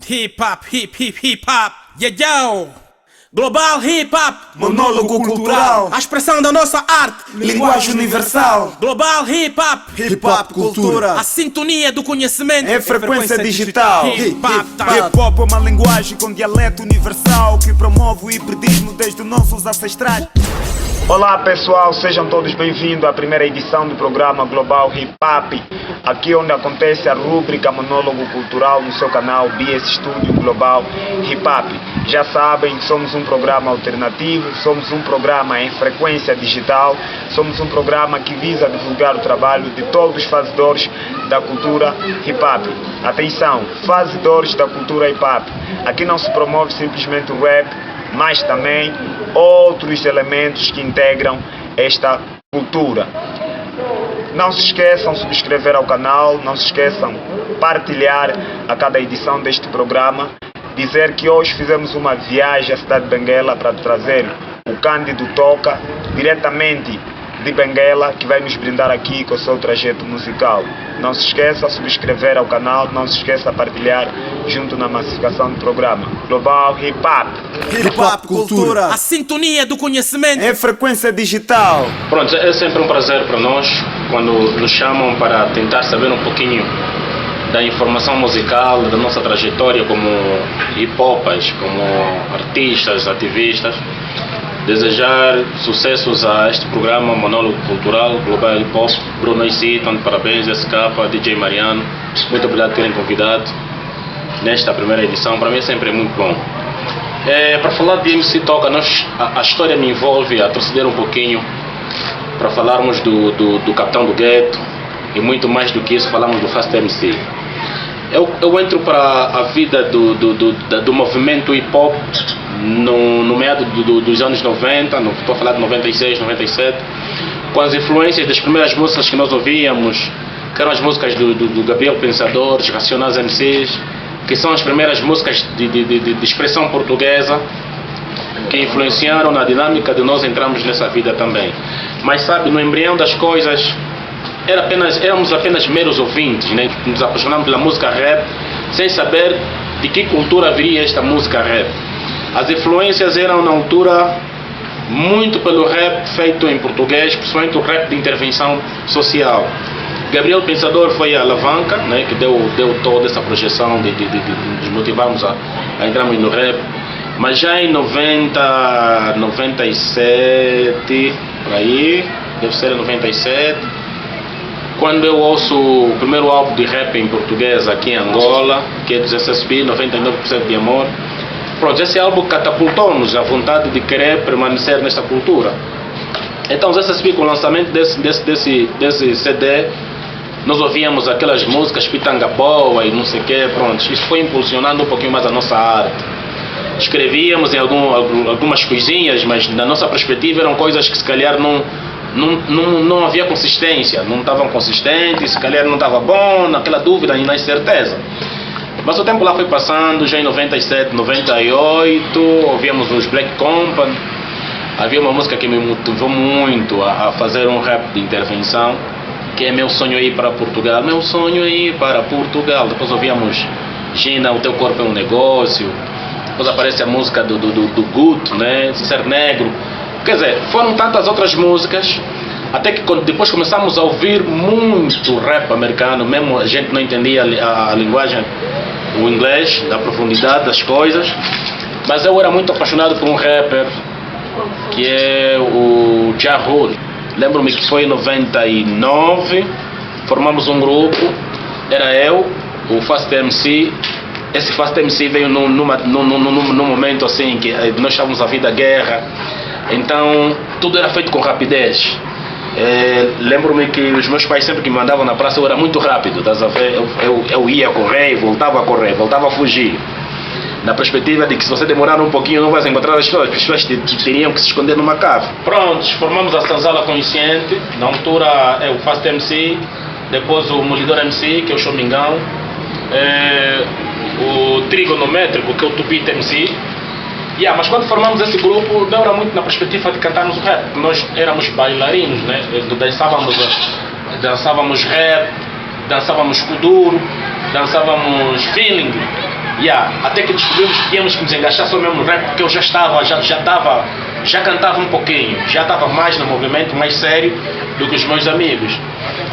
Hip hop, hip hop, yeah, yo. Global hip hop, monólogo cultural, a expressão da nossa arte, linguagem universal. global hip hop, Hip hop cultura, a sintonia do conhecimento é frequência digital. Hip hop, Hip hop é uma linguagem com dialeto universal que promove o hibridismo desde os nossos ancestrais. Olá pessoal, sejam todos bem-vindos à primeira edição do programa Global Hip Hop, aqui onde acontece a rúbrica Monólogo Cultural no seu canal BS Studio Global Hip Hop. Já sabem, somos um programa alternativo, somos um programa em frequência digital, somos um programa que visa divulgar o trabalho de todos os fazedores da cultura hip hop. Atenção, fazedores da cultura hip hop. Aqui não se promove simplesmente o rap, mas também outros elementos que integram esta cultura. Não se esqueçam de subscrever ao canal, não se esqueçam de partilhar a cada edição deste programa. Dizer que hoje fizemos uma viagem à cidade de Benguela para trazer o Cândido Toca, diretamente de Benguela, que vai nos brindar aqui com o seu trajeto musical. Não se esqueça de subscrever ao canal, não se esqueça de partilhar junto na massificação do programa Global Hip Hop. Hip hop cultura, a sintonia do conhecimento, é frequência digital. Pronto, é sempre um prazer para nós quando nos chamam para tentar saber um pouquinho da informação musical, da nossa trajetória como hip-hopers, como artistas, ativistas. Desejar sucessos a este programa Monólogo Cultural Global Hip Hop. Bruno Citon, parabéns, SK, DJ Mariano, muito obrigado por terem convidado nesta primeira edição. Para mim sempre é muito bom. Para falar de MC Toca, a história me envolve a torcer um pouquinho para falarmos do Capitão do Gueto e muito mais do que isso, falamos do Fast MC. Eu entro para a vida do movimento hip hop no meado dos anos 90, estou a falar de 96, 97, com as influências das primeiras músicas que nós ouvíamos, que eram as músicas do Gabriel Pensador, dos Racionais MCs, que são as primeiras músicas de expressão portuguesa que influenciaram na dinâmica de nós entrarmos nessa vida também. Mas sabe, no embrião das coisas, éramos apenas meros ouvintes, né? Nos apaixonamos pela música rap, sem saber de que cultura viria esta música rap. As influências eram na altura muito pelo rap feito em português, principalmente o rap de intervenção social. Gabriel Pensador foi a alavanca, né, que deu toda essa projeção de motivarmos a entrarmos no rap. Mas já em 90, 97, por aí, deve ser em 97, quando eu ouço o primeiro álbum de rap em português aqui em Angola, que é do SSP, 99% de Amor. Pronto, esse álbum catapultou-nos a vontade de querer permanecer nesta cultura. Então, o SSP, com o lançamento desse CD, nós ouvíamos aquelas músicas Pitanga Boa e não sei o quê, pronto. Isso foi impulsionando um pouquinho mais a nossa arte. Escrevíamos em algumas coisinhas, mas na nossa perspectiva eram coisas que se calhar não havia consistência, não estavam consistentes, se calhar não estava bom, naquela dúvida e na incerteza. Mas o tempo lá foi passando, já em 97, 98, ouvíamos os Black Company. Havia uma música que me motivou muito a fazer um rap de intervenção, que é Meu Sonho é Ir para Portugal. Meu sonho é ir para Portugal. Depois ouvíamos Gina, O Teu Corpo é um Negócio. Depois aparece a música do Guto, né? Ser Negro. Quer dizer, foram tantas outras músicas, até que depois começamos a ouvir muito rap americano, mesmo a gente não entendia a linguagem, o inglês, da profundidade das coisas. Mas eu era muito apaixonado por um rapper, que é o Ja Rule. Lembro-me que foi em 99, formamos um grupo, era eu, o Fast MC. Esse Fast MC veio num momento assim que nós estávamos a vida guerra, então tudo era feito com rapidez. Lembro-me que os meus pais sempre que me mandavam na praça eu era muito rápido, eu ia correr, voltava a fugir. Na perspectiva de que se você demorar um pouquinho não vai encontrar as pessoas teriam que se esconder numa cave. Prontos, formamos a Sanzala Consciente, na altura é o Fast MC, depois o Molidor MC, que é o Chomingão, o Trigonométrico, que é o Tupita MC. Mas quando formamos esse grupo, não era muito na perspectiva de cantarmos rap. Nós éramos bailarinos, né? Dançávamos rap, dançávamos kuduro, dançávamos feeling. Até que descobrimos que tínhamos que nos engajar só mesmo no rap, porque eu já cantava um pouquinho, já estava mais no movimento, mais sério do que os meus amigos.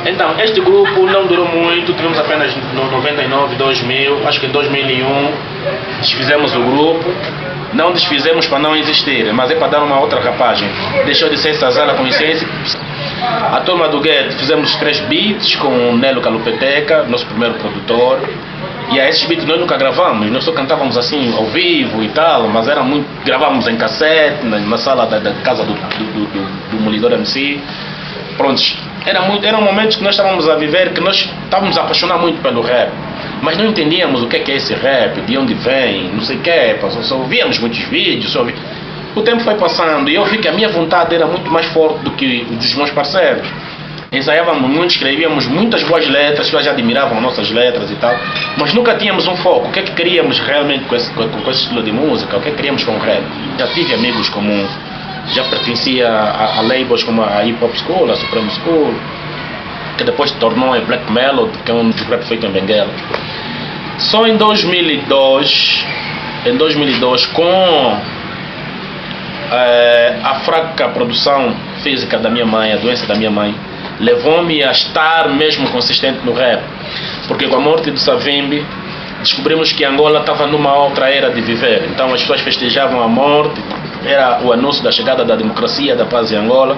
Então, este grupo não durou muito, tivemos apenas no 99, 2000, acho que em 2001 desfizemos o grupo. Não desfizemos para não existir, mas é para dar uma outra rapagem. Deixou de ser Sazala Consciência. A turma do Gueto fizemos 3 beats com o Nelo Calupeteca, nosso primeiro produtor. E a esses beats nós nunca gravamos, nós só cantávamos assim ao vivo e tal, mas era muito, gravávamos em cassete, na sala da casa do Molidor MC. Prontos, eram momentos que nós estávamos a viver, que nós estávamos a apaixonar muito pelo rap. Mas não entendíamos o que é esse rap, de onde vem, não sei o que, só ouvíamos muitos vídeos. O tempo foi passando e eu vi que a minha vontade era muito mais forte do que o dos meus parceiros. Ensaiávamos muito, escrevíamos muitas boas letras, as pessoas já admiravam nossas letras e tal, mas nunca tínhamos um foco. O que é que queríamos realmente com esse estilo de música? O que é que queríamos com o rap? Já tive amigos como, já pertencia a labels como a Hip Hop School, a Supreme School, que depois se tornou a Black Melody, que é um rap feito em Benguela. Só em 2002, com a fraca produção física da minha mãe, a doença da minha mãe, levou-me a estar mesmo consistente no rap. Porque com a morte do Savimbi, descobrimos que Angola estava numa outra era de viver. Então as pessoas festejavam a morte, era o anúncio da chegada da democracia, da paz em Angola.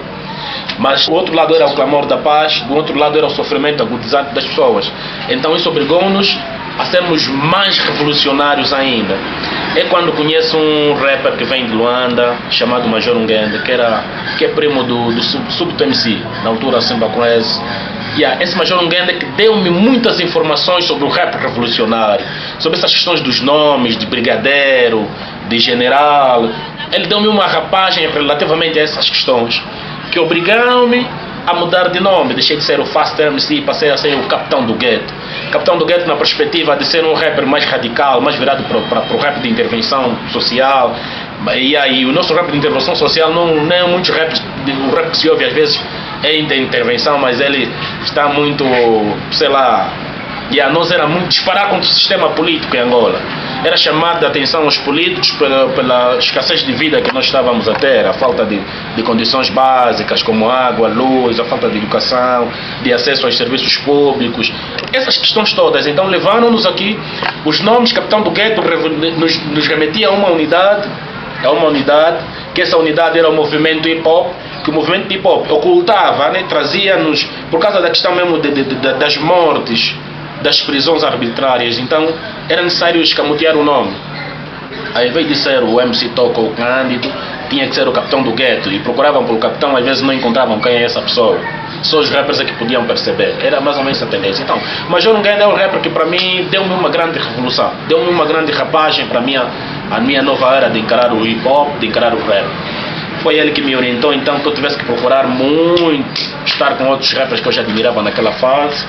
Mas o outro lado era o clamor da paz, do outro lado era o sofrimento agudizante das pessoas. Então isso obrigou-nos a sermos mais revolucionários ainda. É quando conheço um rapper que vem de Luanda, chamado Major Ngende, que é primo do Súbito MC, na altura Simba Quest. Esse Major Ngende que deu-me muitas informações sobre o rap revolucionário, sobre essas questões dos nomes, de brigadeiro, de general. Ele deu-me uma rapagem relativamente a essas questões, que obrigaram-me a mudar de nome. Deixei de ser o Faster MC e passei a ser o Capitão do Gueto. Capitão do Gueto na perspectiva de ser um rapper mais radical, mais virado para o rap de intervenção social. E o nosso rap de intervenção social não é muitos raps, o rap que se ouve às vezes é de intervenção, mas ele está muito, sei lá, nós era muito disparar contra o sistema político em Angola. Era chamada a atenção aos políticos pela escassez de vida que nós estávamos a ter, a falta de condições básicas como água, luz, a falta de educação, de acesso aos serviços públicos, essas questões todas. Então levaram-nos aqui, os nomes Capitão do Gueto nos remetia a uma unidade, que essa unidade era o movimento hip hop, que o movimento hip hop ocultava, né, trazia-nos, por causa da questão mesmo das mortes, das prisões arbitrárias, então era necessário escamotear o nome. Ao invés de ser o MC Toco ou o Cândido, tinha que ser o Capitão do Gueto, e procuravam pelo Capitão, às vezes não encontravam quem é essa pessoa. Só os rappers é que podiam perceber, era mais ou menos essa tendência. Então, Major Ngende é um rapper que para mim deu-me uma grande revolução, deu-me uma grande rapagem para a minha nova era de encarar o hip hop, de encarar o rap. Foi ele que me orientou, então que eu tivesse que procurar muito estar com outros rappers que eu já admirava naquela fase,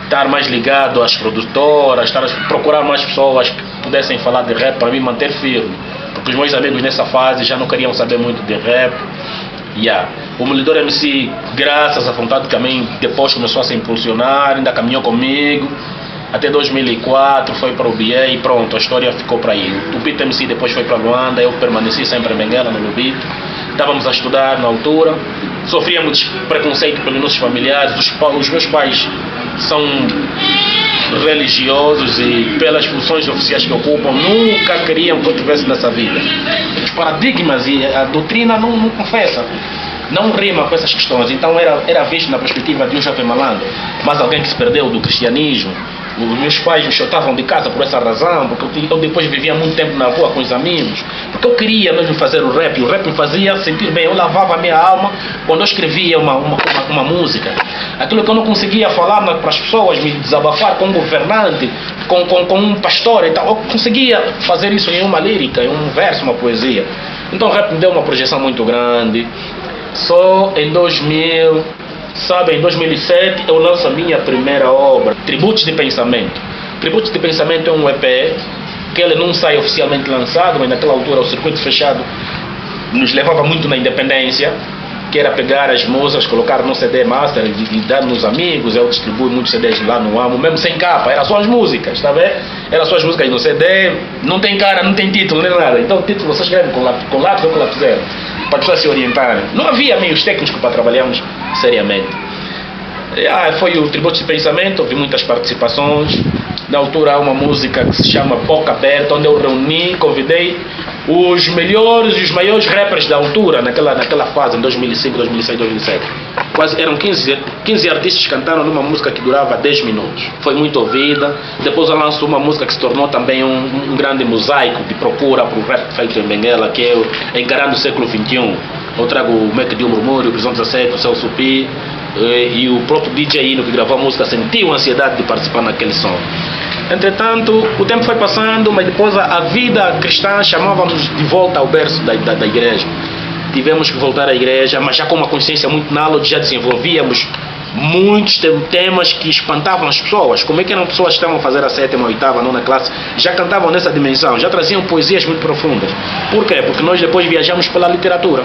estar mais ligado às produtoras, procurar mais pessoas que pudessem falar de rap para me manter firme, porque os meus amigos nessa fase já não queriam saber muito de rap. O Molidor MC, graças à vontade que também depois começou a se impulsionar, ainda caminhou comigo até 2004, foi para o BA e pronto, a história ficou para aí. O Pito MC depois foi para Luanda, eu permaneci sempre em Benguela, no Lubito. Estávamos a estudar na altura, sofríamos preconceito pelos nossos familiares, os meus pais são religiosos e pelas funções oficiais que ocupam nunca queriam que eu estivesse nessa vida. Os paradigmas e a doutrina não confessa, não rima com essas questões. Então era visto na perspectiva de um jovem malandro, mas alguém que se perdeu do cristianismo. Os meus pais me chutavam de casa por essa razão, porque eu depois vivia muito tempo na rua com os amigos, porque eu queria mesmo fazer o rap me fazia sentir bem, eu lavava a minha alma quando eu escrevia uma música. Aquilo que eu não conseguia falar para as pessoas, me desabafar com um governante, com um pastor e tal, eu conseguia fazer isso em uma lírica, em um verso, uma poesia. Então o rap me deu uma projeção muito grande. Só em 2007 eu lanço a minha primeira obra, Tributos de Pensamento. Tributos de Pensamento é um EP que ele não sai oficialmente lançado, mas naquela altura o circuito fechado nos levava muito na independência, que era pegar as músicas, colocar no CD master e dar nos amigos. Eu distribuo muitos CDs lá no AMO, mesmo sem capa, era só as músicas, tá vendo? Eram suas músicas no CD, não tem cara, não tem título, nem nada. Então o título você escreve com lápis ou com lapiseira, para as pessoas se orientarem. Não havia meios técnicos para trabalharmos seriamente. Foi o Tributo de Pensamento, houve muitas participações. Na altura há uma música que se chama Boca Aberta, onde eu reuni, convidei os melhores e os maiores rappers da altura, naquela fase, em 2005, 2006, 2007. Quase eram 15 artistas que cantaram numa música que durava 10 minutos. Foi muito ouvida. Depois eu lanço uma música que se tornou também um grande mosaico de procura para o rap feito em Benguela, que é o Encarando o Século XXI. Eu trago o Mac de Murmúrio, o Prisão 17, o Celso Pi, e o próprio DJ Ino que gravou a música sentiu a ansiedade de participar naquele som. Entretanto, o tempo foi passando, mas depois a vida cristã chamava-nos de volta ao berço da igreja. Tivemos que voltar à igreja, mas já com uma consciência muito náloga, já desenvolvíamos muitos temas que espantavam as pessoas. Como é que eram pessoas que estavam a fazer a 7ª, 8ª, 9ª classe, já cantavam nessa dimensão, já traziam poesias muito profundas. Por quê? Porque nós depois viajamos pela literatura.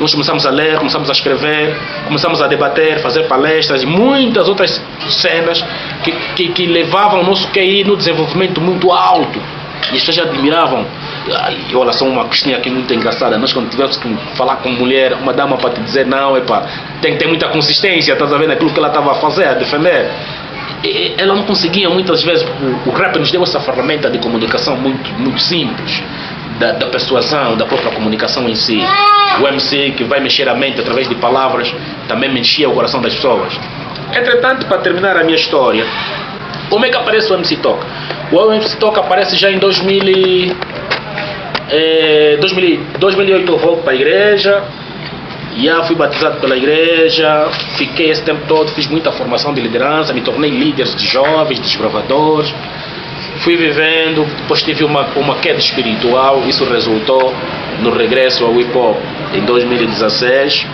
Nós começamos a ler, começamos a escrever, começamos a debater, fazer palestras e muitas outras cenas que levavam o nosso QI no desenvolvimento muito alto. E as pessoas admiravam. E olha, só uma questão aqui muito engraçada. Nós, quando tivemos que falar com mulher, uma dama para te dizer, não, tem que ter muita consistência, estás a ver naquilo que ela estava a fazer, a defender. Ela não conseguia muitas vezes. O rap nos deu essa ferramenta de comunicação muito simples. Da persuasão, da própria comunicação em si. O MC que vai mexer a mente através de palavras também mexia o coração das pessoas. Entretanto, para terminar a minha história, como é que aparece o MC Toca? O MC Toca aparece já em 2008. Eu volto para a igreja, já fui batizado pela igreja, fiquei esse tempo todo, fiz muita formação de liderança, me tornei líder de jovens, desbravadores. Fui vivendo, depois tive uma queda espiritual, isso resultou no regresso ao hip hop em 2016.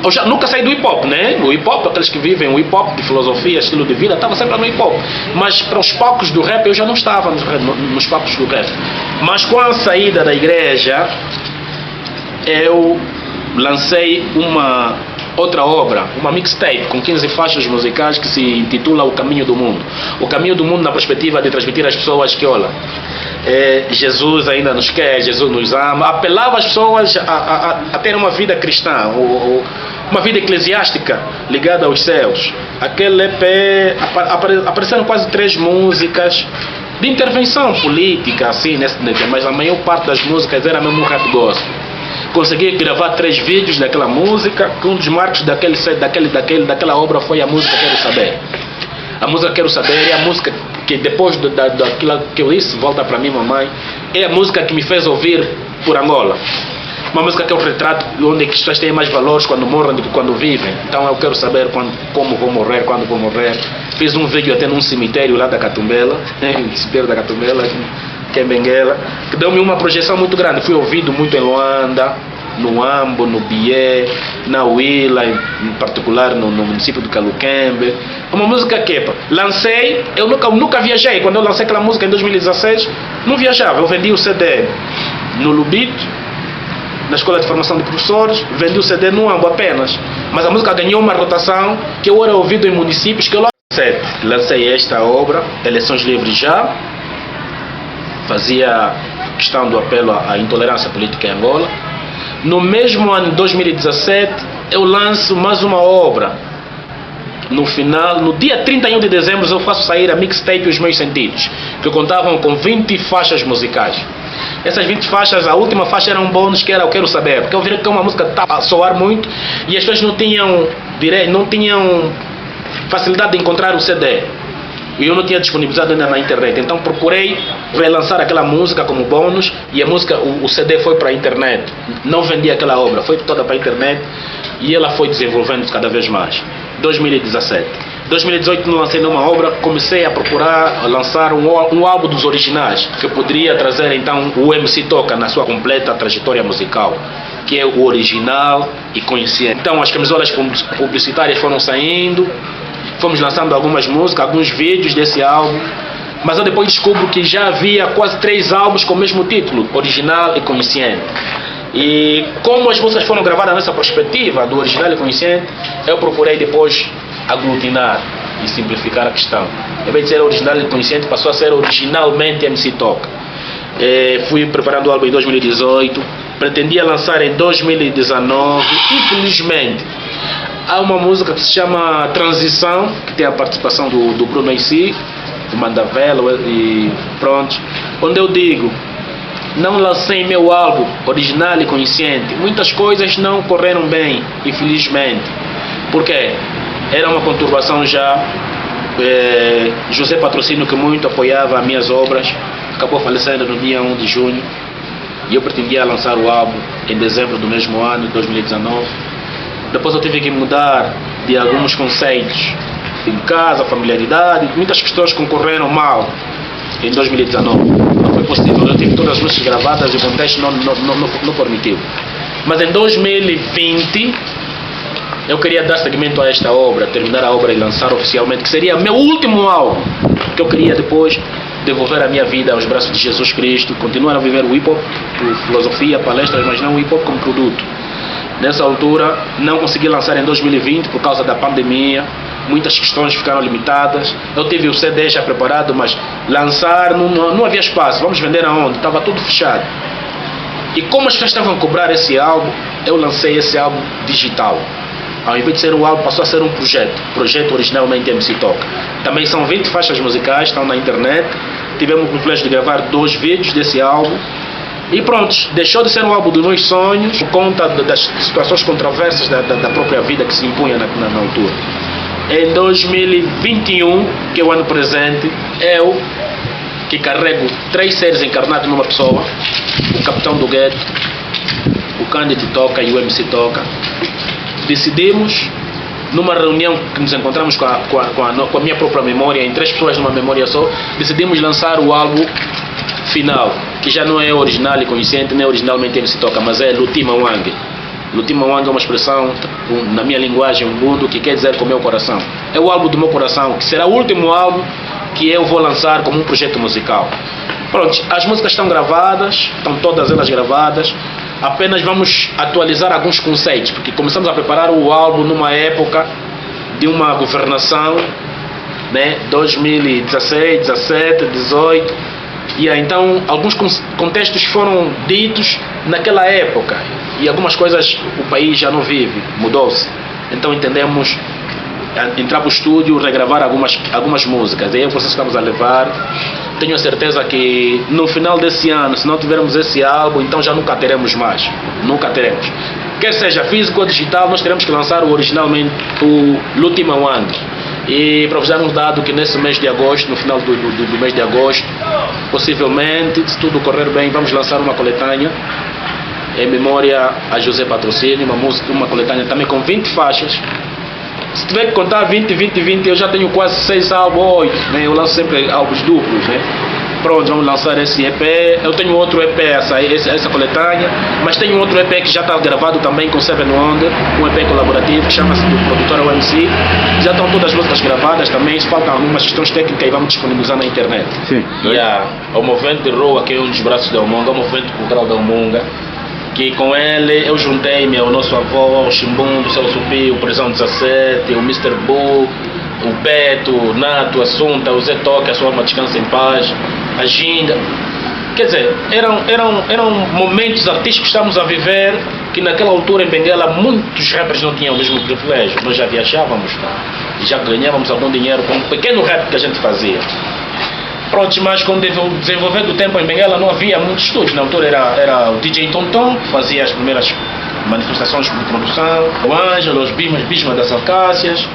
Eu já nunca saí do hip hop, né? O hip hop, aqueles que vivem o hip hop de filosofia, estilo de vida, estava sempre no hip hop. Mas para os palcos do rap eu já não estava nos palcos do rap. Mas com a saída da igreja, eu lancei uma outra obra, uma mixtape com 15 faixas musicais que se intitula O Caminho do Mundo. O Caminho do Mundo na perspectiva de transmitir às pessoas que, olha, Jesus ainda nos quer, Jesus nos ama. Apelava as pessoas a ter uma vida cristã, uma vida eclesiástica ligada aos céus. Aquele EP, apareceram quase 3 músicas de intervenção política, assim, mas a maior parte das músicas era mesmo rap gospel. Consegui gravar 3 vídeos daquela música, que um dos marcos daquela obra foi a música Quero Saber. A música Quero Saber é a música que depois daquilo que eu disse, Volta Pra Mim Mamãe, é a música que me fez ouvir por Angola. Uma música que é um retrato onde as pessoas têm mais valores quando morrem do que quando vivem. Então eu quero saber como vou morrer, quando vou morrer. Fiz um vídeo até num cemitério lá da Catumbela, no cemitério da Catumbela, que é Benguela, que deu-me uma projeção muito grande. Fui ouvido muito em Luanda, no Ambo, no Bié, na Huila, em particular no município de Caluquembe. Uma música que lancei, eu nunca viajei. Quando eu lancei aquela música em 2016, não viajava. Eu vendi o CD no Lubito, na Escola de Formação de Professores, vendi o CD no Ambo apenas. Mas a música ganhou uma rotação que eu era ouvido em municípios que eu lancei esta obra, Eleições Livres Já. Fazia questão do apelo à intolerância política em Angola. No mesmo ano, 2017, eu lanço mais uma obra. No final, no dia 31 de dezembro, eu faço sair a mixtape Os Meus Sentidos, que contavam com 20 faixas musicais. Essas 20 faixas, a última faixa era um bônus que era Eu Quero Saber, porque eu vi que uma música estava a soar muito e as pessoas não tinham facilidade de encontrar o CD. E eu não tinha disponibilizado ainda na internet, então procurei relançar aquela música como bônus e a música, o CD foi para a internet. Não vendi aquela obra, foi toda para a internet e ela foi desenvolvendo cada vez mais. 2017. 2018 não lancei nenhuma obra, comecei a procurar lançar um álbum dos originais, que poderia trazer então o MC Toca na sua completa trajetória musical, que é o original e consciente. Então as camisolas publicitárias foram saindo, fomos lançando algumas músicas, alguns vídeos desse álbum, mas eu depois descubro que já havia quase 3 álbuns com o mesmo título, original e consciente. E como as músicas foram gravadas nessa perspectiva do original e consciente, eu procurei depois aglutinar e simplificar a questão. Em vez de ser original e consciente, passou a ser originalmente MC Toca. Fui preparando o álbum em 2018, pretendia lançar em 2019, infelizmente. Há uma música que se chama Transição, que tem a participação do Bruno AC, do Mandavela e pronto, onde eu digo, não lancei meu álbum original e consciente. Muitas coisas não correram bem, infelizmente. Por quê? Era uma conturbação já. José Patrocínio, que muito apoiava as minhas obras, acabou falecendo no dia 1 de junho. E eu pretendia lançar o álbum em dezembro do mesmo ano, 2019. Depois eu tive que mudar de alguns conceitos. Em casa, familiaridade, muitas questões concorreram mal em 2019. Não foi possível, eu tive todas as músicas gravadas e o contexto não permitiu. Mas em 2020 eu queria dar seguimento a esta obra, terminar a obra e lançar oficialmente, que seria meu último álbum, que eu queria depois devolver a minha vida aos braços de Jesus Cristo, continuar a viver o hip-hop, filosofia, palestras, mas não o hip-hop como produto. Nessa altura não consegui lançar em 2020 por causa da pandemia, muitas questões ficaram limitadas. Eu tive o CD já preparado, mas lançar não havia espaço. Vamos vender aonde? Estava tudo fechado. E como as pessoas estavam a cobrar esse álbum, eu lancei esse álbum digital. Ao invés de ser um álbum, passou a ser um projeto originalmente MC Toca. Também são 20 faixas musicais, estão na internet. Tivemos o privilégio de gravar 2 vídeos desse álbum. E pronto, deixou de ser um álbum dos meus sonhos por conta das situações controversas da própria vida que se impunha na altura. Em 2021, que é o ano presente, eu, que carrego 3 seres encarnados numa pessoa, o Capitão do Gueto, o Cândido Toca e o MC Toca, decidimos, numa reunião que nos encontramos com a minha própria memória, em 3 pessoas numa memória só, decidimos lançar o álbum final, que já não é original e consciente, nem originalmente MC Toca, mas é Lutima Wange. Lutima Wange é uma expressão, na minha linguagem, mundo, que quer dizer com o meu coração. É o álbum do meu coração, que será o último álbum que eu vou lançar como um projeto musical. Pronto, as músicas estão gravadas, estão todas elas gravadas, apenas vamos atualizar alguns conceitos, porque começamos a preparar o álbum numa época de uma governação, né, 2016, 17, 18, e então alguns contextos foram ditos naquela época e algumas coisas o país já não vive, mudou-se. Então entendemos entrar para o estúdio, regravar algumas músicas. E é o processo que estamos a levar. Tenho a certeza que no final desse ano, se não tivermos esse álbum, então já nunca teremos mais. Nunca teremos. Quer seja físico ou digital, nós teremos que lançar originalmente o Lutima Wange. E para vos dar um dado que nesse mês de agosto, no final do mês de agosto, possivelmente, se tudo correr bem, vamos lançar uma coletânea em memória a José Patrocínio, uma coletânea também com 20 faixas. Se tiver que contar 20, eu já tenho quase 6 álbuns, 8, né? Eu lanço sempre álbuns duplos, né? Pronto, vamos lançar esse EP. Eu tenho outro EP, essa coletânea, mas tenho outro EP que já está gravado também com Seven Wonder, um EP colaborativo que chama-se do produtor OMC. Já estão todas as músicas gravadas também, faltam algumas questões técnicas e vamos disponibilizar na internet. Sim. O movimento de rua, que é um dos braços da Umonga, o movimento cultural da Umonga, que com ele eu juntei-me ao nosso avô, ao Chimbundo, o Celso Pio, o Prisão 17, o Mr. Bull, o Beto, o Nato, a Assunta, o Zé Toque, a sua alma descansa em paz, a Ginga. Quer dizer, eram momentos artísticos que estamos a viver, que naquela altura em Benguela muitos rappers não tinham o mesmo privilégio. Nós já viajávamos e já ganhávamos algum dinheiro com um pequeno rap que a gente fazia. Pronto, mas com o desenvolver do tempo em Benguela não havia muitos estúdios. Na altura era o DJ Tonton, que fazia as primeiras manifestações de produção, o Ângelo, os Bisma das Alcácias.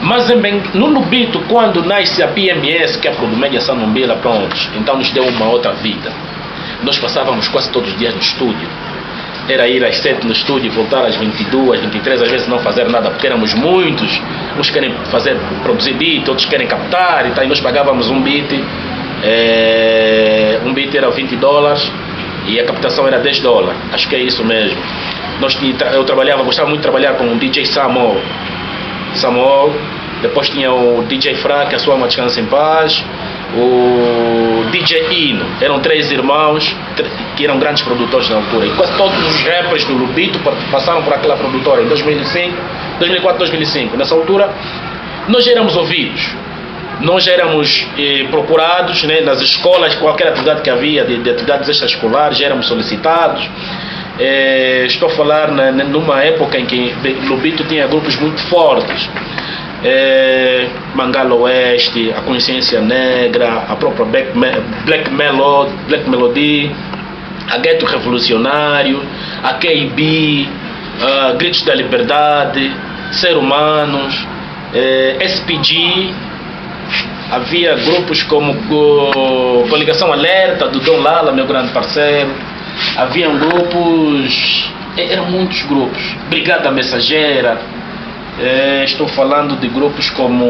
Mas no Lubito, quando nasce a PMS, que é a Produmédia Sanumbila, pronto, então nos deu uma outra vida. Nós passávamos quase todos os dias no estúdio. Era ir às 7 no estúdio, voltar às 22, 23, às vezes não fazer nada, porque éramos muitos. Uns querem produzir beat, outros querem captar, e nós pagávamos um beat. Um beat era $20 e a captação era $10. Acho que é isso mesmo. Eu gostava muito de trabalhar com o DJ Samuel. Depois tinha o DJ Frack, a sua alma descansa em paz, o DJ Ino. Eram 3 irmãos que eram grandes produtores na altura. E quase todos os rappers do Lubito passaram por aquela produtora em 2004, 2005. Nessa altura nós já éramos ouvidos. Nós já éramos procurados, né, nas escolas, qualquer atividade que havia, de atividades extraescolares, já éramos solicitados. Estou a falar numa época em que Lobito tinha grupos muito fortes. Mangala Oeste, a Consciência Negra, a própria Black Melody, a Gueto Revolucionário, a KB, Gritos da Liberdade, Ser Humanos, SPG. Havia grupos como Coligação Alerta, do Dom Lala, meu grande parceiro. Haviam grupos, eram muitos grupos. Brigada Mensageira. Estou falando de grupos como...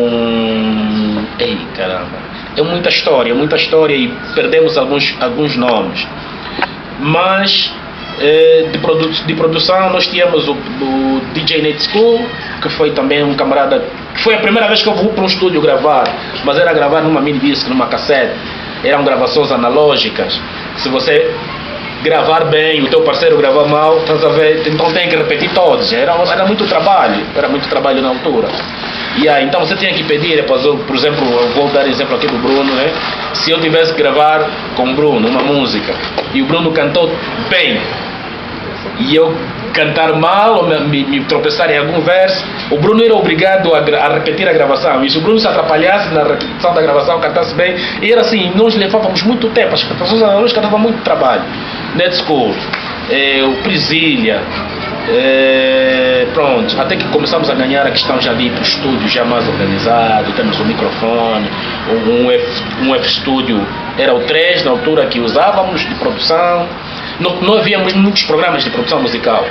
Ei, caramba. É muita história e perdemos alguns nomes. Mas de produção nós tínhamos o DJ Net School, que foi também um camarada. Foi a primeira vez que eu vou para um estúdio gravar, mas era gravar numa mini disc, numa cassete. Eram gravações analógicas. Se você gravar bem, o teu parceiro gravar mal, estás a ver? Então tem que repetir todos. Era muito trabalho na altura. Então você tinha que pedir, por exemplo, eu vou dar exemplo aqui do Bruno, né? Se eu tivesse que gravar com o Bruno uma música e o Bruno cantou bem e eu cantar mal ou me tropeçar em algum verso, o Bruno era obrigado a repetir a gravação. E se o Bruno se atrapalhasse na repetição da gravação, cantasse bem, e era assim, nós levávamos muito tempo, as pessoas analógicas davam muito trabalho. Net School, o Prisília, pronto, até que começamos a ganhar a questão já de ir para o estúdio já mais organizado, temos um microfone, um F-Studio, era o 3 na altura que usávamos de produção. Não havíamos muitos programas de produção musical.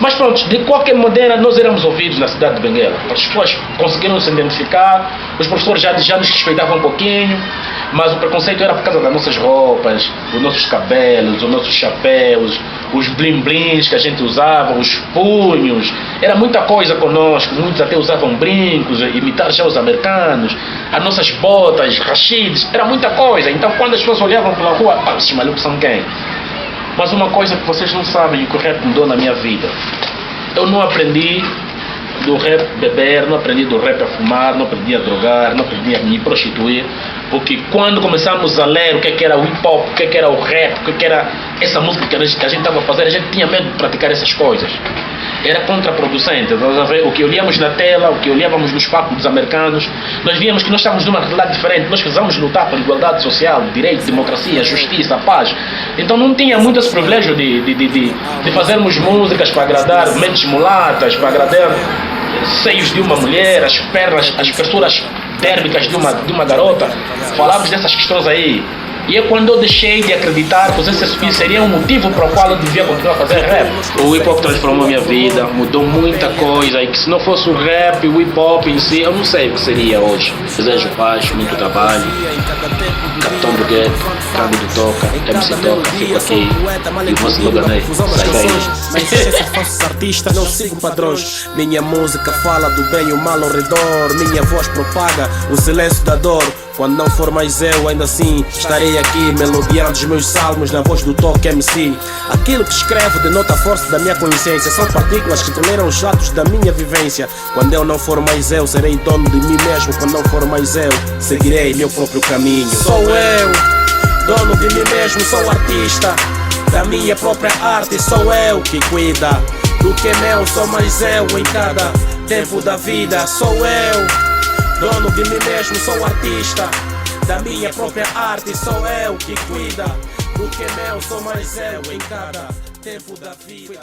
Mas pronto, de qualquer maneira nós éramos ouvidos na cidade de Benguela. As pessoas conseguiram se identificar, os professores já nos respeitavam um pouquinho, mas o preconceito era por causa das nossas roupas, os nossos cabelos, os nossos chapéus, os blim-blims que a gente usava, os punhos. Era muita coisa conosco, muitos até usavam brincos, imitaram já os americanos, as nossas botas, rachides, era muita coisa. Então quando as pessoas olhavam pela rua, esses malucos são quem? Mas uma coisa que vocês não sabem, que o rap mudou na minha vida. Eu não aprendi do rap beber, não aprendi do rap a fumar, não aprendi a drogar, não aprendi a me prostituir. Porque quando começamos a ler o que era o hip hop, o que era o rap, o que era essa música que a gente estava fazendo, a gente tinha medo de praticar essas coisas. Era contraproducente. O que olhamos na tela, o que olhávamos nos papos dos americanos, nós víamos que nós estávamos numa realidade diferente. Nós precisávamos lutar por igualdade social, direito, democracia, justiça, paz. Então não tinha muito esse privilégio de fazermos músicas para agradar mentes mulatas, para agradar seios de uma mulher, as pernas, as espessuras térmicas de uma garota. Falávamos dessas questões aí. E é quando eu deixei de acreditar que esse seria um motivo para o qual eu devia continuar a fazer rap. O hip hop transformou a minha vida, mudou muita coisa, e que se não fosse o rap, o hip hop em si, eu não sei o que seria hoje. Desejo paz, muito trabalho. Capitão do Gueto, Cândido Toca, MC Toca, fico aqui. E o vosso Loganei, sai daí. Se fosse artista, não sigo padrões. Minha música fala do bem e o mal ao redor. Minha voz propaga o silêncio da dor. Quando não for mais eu, ainda assim estarei aqui melodiando os meus salmos na voz do Toque MC. Aquilo que escrevo denota a força da minha consciência. São partículas que toleram os atos da minha vivência. Quando eu não for mais eu, serei dono de mim mesmo. Quando não for mais eu, seguirei meu próprio caminho. Sou eu, dono de mim mesmo, sou artista da minha própria arte. Sou eu que cuida do que é meu, sou mais eu em cada tempo da vida. Sou eu, dono de mim mesmo, sou artista da minha própria arte. Sou eu que cuida do que é meu, sou mais eu em cada tempo da vida.